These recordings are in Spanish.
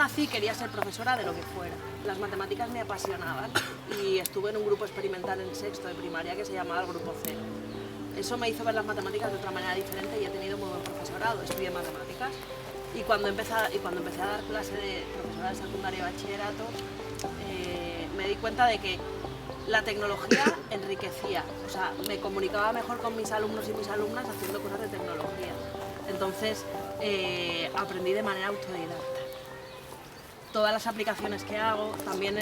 nací quería ser profesora de lo que fuera. Las matemáticas me apasionaban y estuve en un grupo experimental en sexto de primaria que se llamaba el Grupo Cero. Eso me hizo ver las matemáticas de otra manera diferente y he tenido muy buen profesorado. Estudié matemáticas y cuando empecé a dar clase de profesora de secundaria y bachillerato, me di cuenta de que la tecnología enriquecía, o sea, me comunicaba mejor con mis alumnos y mis alumnas haciendo cosas de tecnología. Entonces aprendí de manera autodidacta. Todas las aplicaciones que hago, también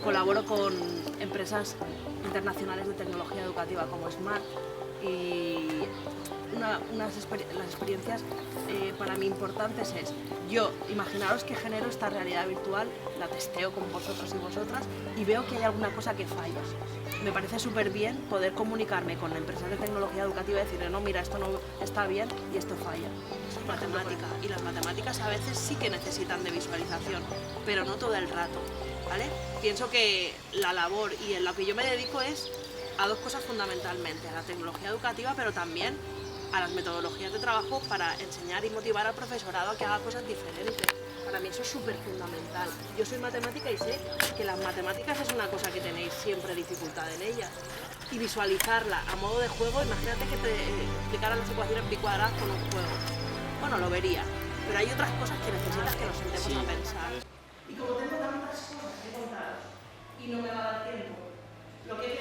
colaboro con empresas internacionales de tecnología educativa como Smart y las experiencias para mí importantes es, yo, imaginaros que genero esta realidad virtual, la testeo con vosotros y vosotras y veo que hay alguna cosa que falla. Me parece súper bien poder comunicarme con empresas de tecnología educativa y decirle, no, mira, esto no está bien y esto falla. Eso es matemática, y las matemáticas a veces sí que necesitan de visualización, pero no todo el rato, ¿vale? Pienso que la labor y en lo que yo me dedico es a dos cosas fundamentalmente, a la tecnología educativa, pero también a las metodologías de trabajo para enseñar y motivar al profesorado a que haga cosas diferentes. Para mí eso es súper fundamental. Yo soy matemática y sé que las matemáticas es una cosa que tenéis siempre dificultad en ellas. Y visualizarla a modo de juego, imagínate que te explicaran las ecuaciones pi cuadradas con un juego. Bueno, lo vería, pero hay otras cosas que necesitas que nos sentemos a pensar. Y como tengo tantas cosas que contaros y no me va a dar tiempo, lo que